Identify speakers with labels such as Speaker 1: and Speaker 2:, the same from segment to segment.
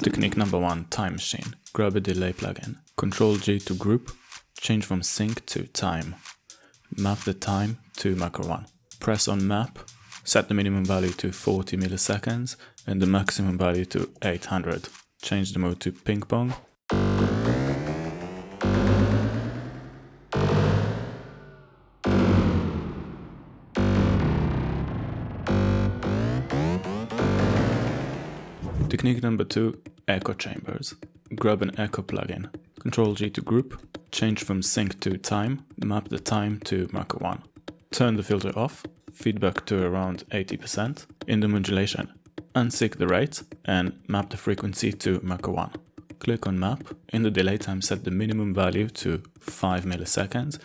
Speaker 1: Technique number 1, time machine. Grab a delay plugin. Ctrl-G to group. Change from sync to time. Map the time to macro 1. Press on map. Set the minimum value to 40 milliseconds and the maximum value to 800. Change the mode to ping pong. Technique number 2, echo chambers. Grab an echo plugin. Ctrl-G to group. Change from sync to time. Map the time to macro 1. Turn the filter off. Feedback to around 80%. In the modulation, unsync the rate and map the frequency to macro 1. Click on map. In the delay time, set the minimum value to 5 milliseconds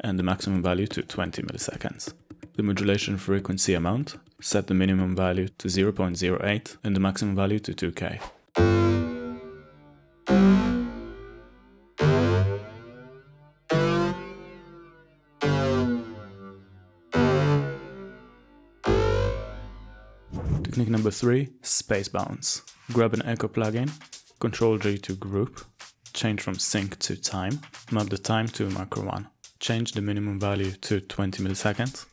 Speaker 1: and the maximum value to 20 milliseconds. The modulation frequency amount, set the minimum value to 0.08 and the maximum value to 2K. Technique number 3, space bounce. Grab an echo plugin, Ctrl-G to group, change from sync to time, map the time to macro 1. Change the minimum value to 20 milliseconds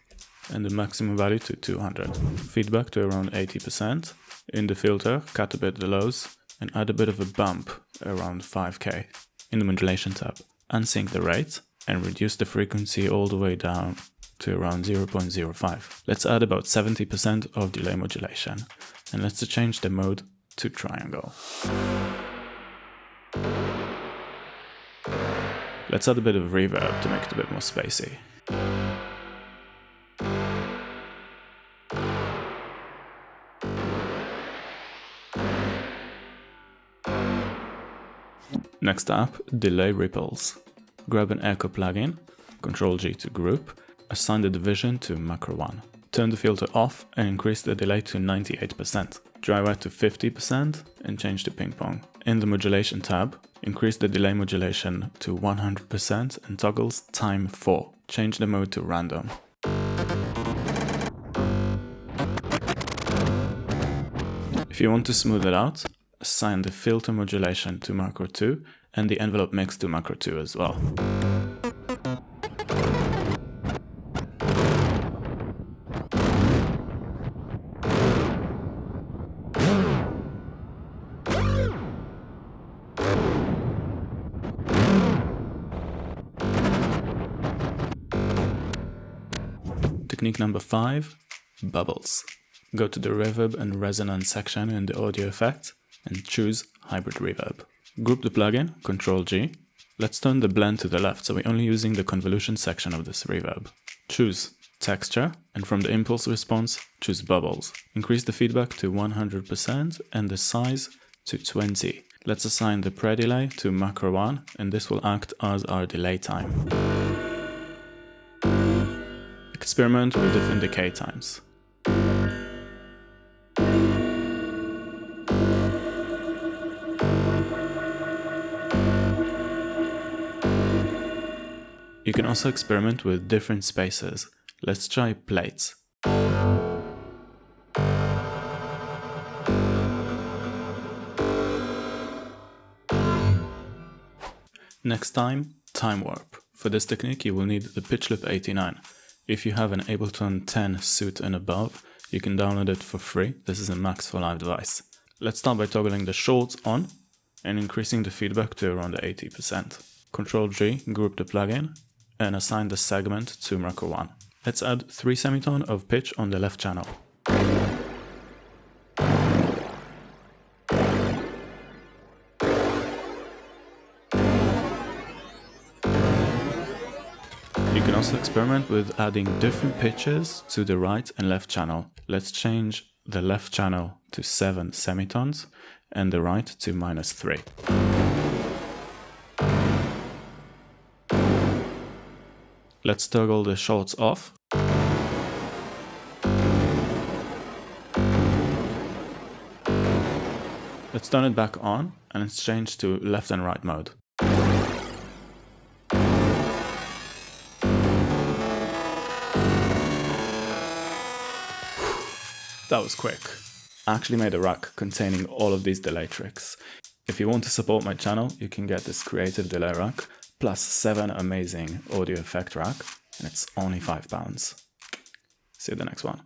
Speaker 1: and the maximum value to 200. Feedback to around 80%. In the filter, cut a bit the lows and add a bit of a bump around 5K. In the modulation tab, unsync the rate and reduce the frequency all the way down to around 0.05. Let's add about 70% of delay modulation and let's change the mode to triangle. Let's add a bit of reverb to make it a bit more spacey. Next up, delay ripples. Grab an echo plugin, Ctrl-G to group, assign the division to macro 1. Turn the filter off and increase the delay to 98%. Dry wet to 50% and change to ping pong. In the modulation tab, increase the delay modulation to 100% and toggles time 4. Change the mode to random. If you want to smooth it out, assign the filter modulation to macro 2 and the envelope mix to macro 2 as well. Technique number 5, bubbles. Go to the reverb and resonance section in the audio effects and choose hybrid reverb. Group the plugin, Ctrl-G. Let's turn the blend to the left, so we're only using the convolution section of this reverb. Choose texture and from the impulse response, choose bubbles. Increase the feedback to 100% and the size to 20. Let's assign the pre-delay to macro 1 and this will act as our delay time. Experiment with different decay times. You can also experiment with different spaces. Let's try plates. Next time warp. For this technique you will need the pitch loop 89. If you have an Ableton 10 suite and above, you can download it for free. This is a Max for Live device. Let's start by toggling the shorts on and increasing the feedback to around 80%. Ctrl-G, group the plugin and assign the segment to macro 1. Let's add 3 semitone of pitch on the left channel. You can also experiment with adding different pitches to the right and left channel. Let's change the left channel to 7 semitones and the right to -3. Let's toggle the shorts off. Let's turn it back on and let's change to left and right mode. That was quick. actually made a rack containing all of these delay tricks. If you want to support my channel, you can get this creative delay rack plus 7 amazing audio effect rack, and it's only £5. See you in the next one.